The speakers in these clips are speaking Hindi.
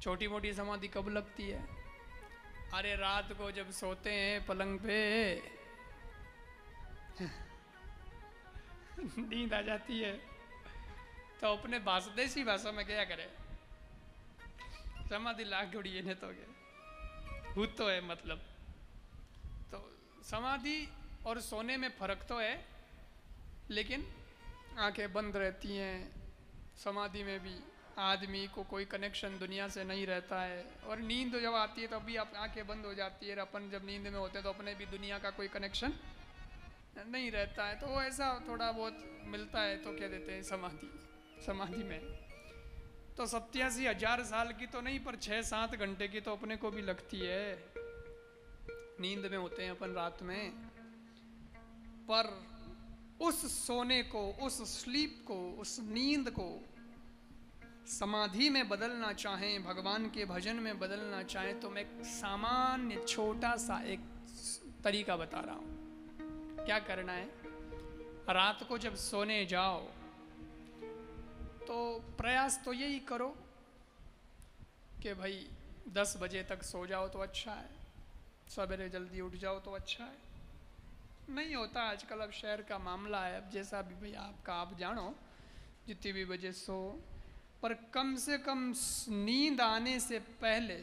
छोटी मोटी समाधि कब लगती है? अरे रात को जब सोते हैं पलंग पे नींद आ जाती है तो अपने देसी भाषा में क्या करे, समाधि लाग उड़ी है तो क्या भूत तो है मतलब। तो समाधि और सोने में फर्क तो है, लेकिन आंखें बंद रहती हैं। समाधि में भी आदमी को कोई कनेक्शन दुनिया से नहीं रहता है, और नींद जब आती है तो अभी आप आंखें बंद हो जाती है। अपन जब नींद में होते हैं तो अपने भी दुनिया का कोई कनेक्शन नहीं रहता है, तो वो ऐसा थोड़ा बहुत मिलता है तो क्या देते हैं समाधि में। तो 87,000 साल की तो नहीं, पर 6-7 घंटे की तो अपने को भी लगती है। नींद में होते हैं अपन रात में, पर उस सोने को, उस स्लीप को, उस नींद को समाधि में बदलना चाहें, भगवान के भजन में बदलना चाहें, तो मैं एक सामान्य छोटा सा एक तरीका बता रहा हूं। क्या करना है, रात को जब सोने जाओ तो प्रयास तो यही करो कि भाई 10 बजे तक सो जाओ तो अच्छा है, सवेरे जल्दी उठ जाओ तो अच्छा है। नहीं होता आजकल, अब शहर का मामला है, अब जैसा भी भाई आपका आप जानो, जितनी भी बजे सो, पर कम से कम नींद आने से पहले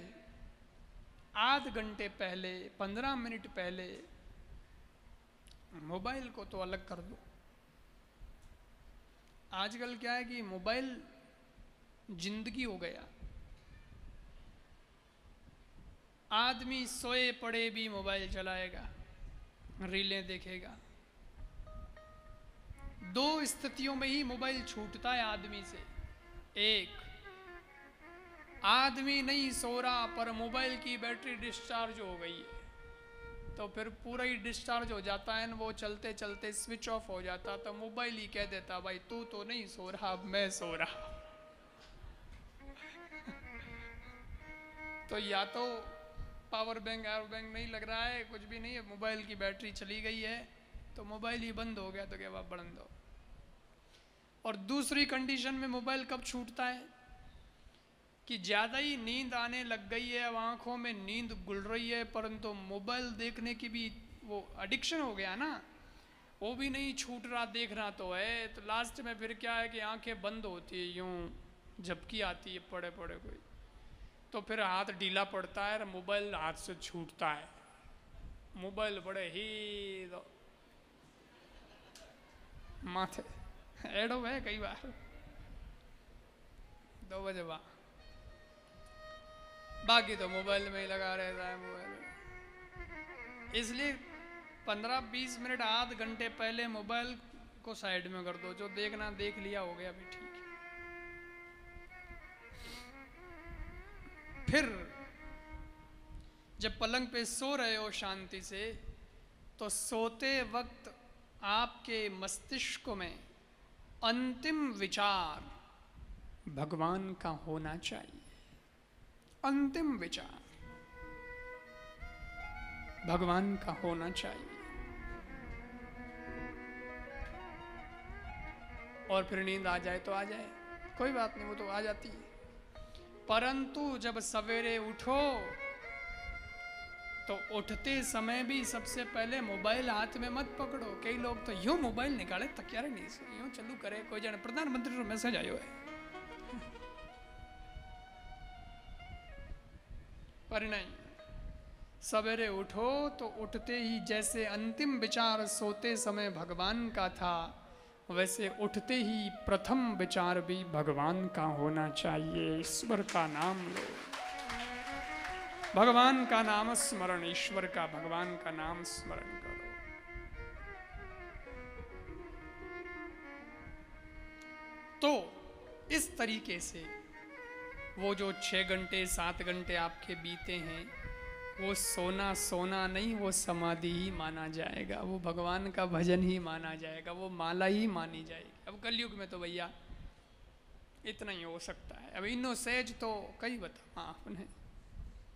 आध घंटे पहले, 15 मिनट पहले मोबाइल को तो अलग कर दो। आजकल क्या है कि मोबाइल जिंदगी हो गया। आदमी सोए पड़े भी मोबाइल चलाएगा, रीलें देखेगा। 2 स्थितियों में ही मोबाइल छूटता है आदमी से। एक, आदमी नहीं सो रहा पर मोबाइल की बैटरी डिस्चार्ज हो गई है, तो फिर पूरा ही डिस्चार्ज हो जाता है, वो चलते चलते स्विच ऑफ हो जाता, तो मोबाइल ही कह देता भाई तू तो नहीं सो रहा, अब मैं सो रहा। तो या तो पावर बैंक नहीं लग रहा है, कुछ भी नहीं है, मोबाइल की बैटरी चली गई है, तो मोबाइल ही बंद हो गया, तो क्या आप बढ़न दो। और दूसरी कंडीशन में मोबाइल कब छूटता है कि ज़्यादा ही नींद आने लग गई है, अब आँखों में नींद गुल रही है, परंतु मोबाइल देखने की भी वो एडिक्शन हो गया ना, वो भी नहीं छूट रहा, देखना तो है। तो लास्ट में फिर क्या है कि आंखें बंद होती है, यूं झपकी आती है पड़े पड़े कोई, तो फिर हाथ ढीला पड़ता है और मोबाइल हाथ से छूटता है। मोबाइल बड़े ही तो माथे एडो है कई बार 2 बजे बाद, बाकी तो मोबाइल में ही लगा रहता है मोबाइल। इसलिए 15-20 मिनट आध घंटे पहले मोबाइल को साइड में कर दो, जो देखना देख लिया, हो गया भी ठीक है। फिर जब पलंग पे सो रहे हो शांति से, तो सोते वक्त आपके मस्तिष्क में अंतिम विचार भगवान का होना चाहिए। अंतिम विचार भगवान का होना चाहिए। और फिर नींद आ जाए तो आ जाए, कोई बात नहीं, वो तो आ जाती है। परंतु जब सवेरे उठो तो उठते समय भी सबसे पहले मोबाइल हाथ में मत पकड़ो। कई लोग तो यूं मोबाइल निकाले तकिया नहीं से यूं चालू करे, कोई जाने प्रधानमंत्री को मैसेज आयो है, पर नहीं। सवेरे उठो तो उठते ही जैसे अंतिम विचार सोते समय भगवान का था, वैसे उठते ही प्रथम विचार भी भगवान का होना चाहिए। ईश्वर का नाम लो, भगवान का नाम स्मरण, ईश्वर का, भगवान का नाम स्मरण करो। तो इस तरीके से वो जो 6 घंटे 7 घंटे आपके बीते हैं, वो सोना नहीं, वो समाधि ही माना जाएगा, वो भगवान का भजन ही माना जाएगा, वो माला ही मानी जाएगी। अब कलयुग में तो भैया इतना ही हो सकता है। अब इनो सहज तो कई बता आपने